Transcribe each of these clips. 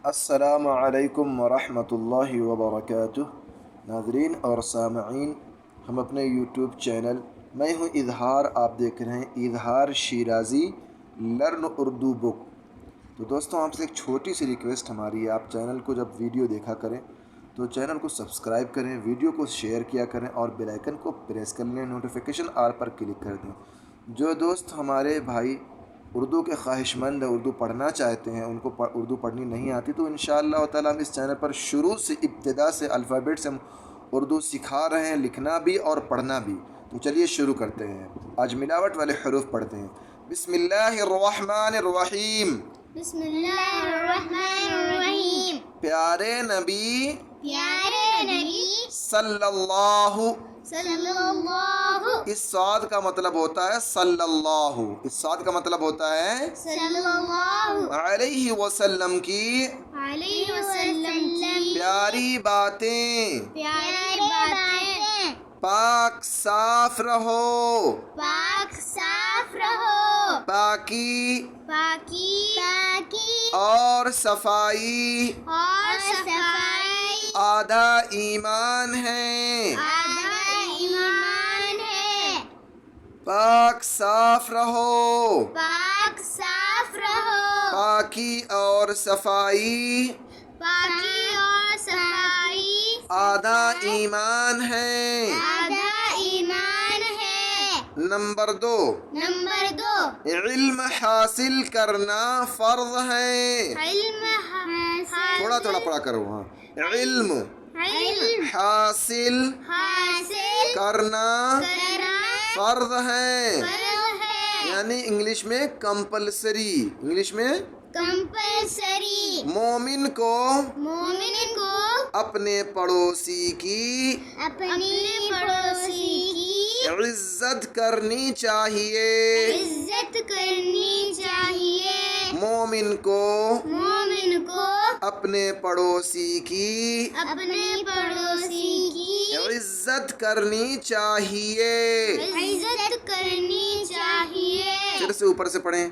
السلام علیکم ورحمۃ اللہ وبرکاتہ۔ ناظرین اور سامعین، ہم اپنے یوٹیوب چینل میں ہوں اظہار، آپ دیکھ رہے ہیں اظہار شیرازی لرن اردو بک۔ تو دوستوں، آپ سے ایک چھوٹی سی ریکویسٹ ہماری ہے، آپ چینل کو جب ویڈیو دیکھا کریں تو چینل کو سبسکرائب کریں، ویڈیو کو شیئر کیا کریں اور بیل آئیکن کو پریس کر لیں، نوٹیفیکیشن آل پر کلک کر دیں۔ جو دوست ہمارے بھائی اردو کے خواہش مند اردو پڑھنا چاہتے ہیں، ان کو اردو پڑھنی نہیں آتی، تو انشاءاللہ تعالی ہم اس چینل پر شروع سے ابتدا سے الفابیٹ سے ہم اردو سکھا رہے ہیں، لکھنا بھی اور پڑھنا بھی۔ تو چلیے شروع کرتے ہیں۔ آج ملاوٹ والے حروف پڑھتے ہیں۔ بسم اللہ الرحمن الرحیم۔ بسم اللہ الرحمن الرحیم۔ پیارے نبی صلی اللہ اس صاد کا مطلب ہوتا ہے صلی اللہ، اس صاد کا مطلب ہوتا ہے صلی اللہ علیہ وسلم کی علیہ وسلم کی پیاری باتیں، پیاری باتیں، پاک صاف رہو، پاک صاف رہو، پاکی پاکی اور صفائی اور صفائی آدھا ایمان ہے، آدھا ایمان ہے۔ پاک صاف رہو، پاک صاف رہو، پاکی اور صفائی پاکی اور صفائی آدھا ایمان ہے۔ آدھا ایمان ہے۔ نمبر 2، نمبر 2، علم حاصل کرنا فرض ہے۔ علم تھوڑا تھوڑا پڑھا کرو۔ ہاں، علم حاصل حاصل کرنا کرنا فرض ہے، فرض ہے، یعنی انگلش میں کمپلسری، انگلش میں کمپلسری۔ مومن کو مومن کو اپنے پڑوسی کی اپنے پڑوسی کی عزت کرنی چاہیے، عزت کرنی چاہیے۔ مومن کو مومن کو اپنے پڑوسی کی اپنے پڑوسی کی عزت کرنی چاہیے۔ عزت کرنی چاہیے۔ پھر سے اوپر سے پڑھیں۔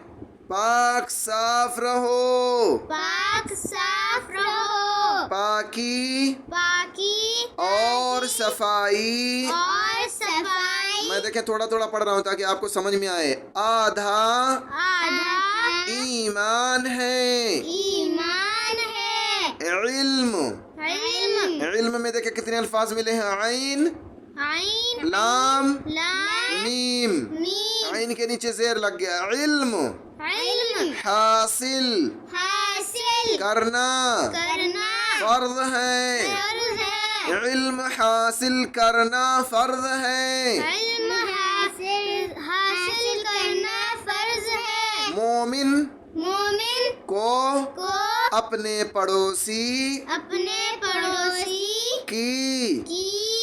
پاک صاف رہو، پاک صاف رہو، پاکی پاکی اور صفائی اور صفائی میں دیکھیں تھوڑا تھوڑا پڑھ رہا ہوں تاکہ آپ کو سمجھ میں آئے۔ آدھا آدھا ایمان ہے، ایمان ہے۔ علم علم میں دیکھیں کتنے الفاظ ملے ہیں، عین، عین لام، لام میم، میم۔ عین کے نیچے زیر لگ گیا۔ علم علم حاصل حاصل کرنا کرنا فرض ہے، فرض ہے۔ علم حاصل کرنا فرض ہے۔ علم حاصل کرنا فرض ہے۔ مومن مومن کو کو اپنے پڑوسی اپنے پڑوسی کی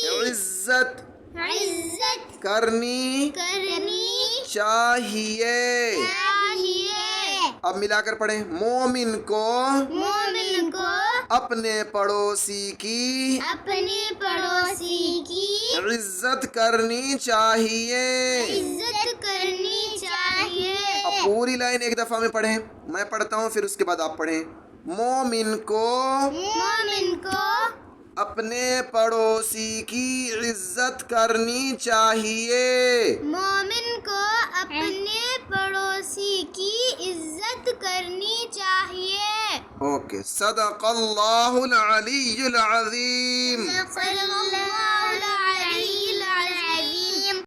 عزت عزت کرنی کرنی چاہیے۔ چاہیے۔ اب ملا کر پڑھیں۔ مومن کو مومن کو اپنے پڑوسی کی اپنے پڑوسی کی عزت کرنی چاہیے۔ عزت کرنی چاہیے۔ اب پوری لائن ایک دفعہ میں پڑھیں، میں پڑھتا ہوں پھر اس کے بعد آپ پڑھیں۔ مومن کو مومن کو اپنے پڑوسی کی عزت کرنی چاہیے۔ مومن کو اپنے پڑوسی کی عزت کرنی چاہیے۔ اوکے، صدق اللہ العلی العظیم۔ صلی اللہ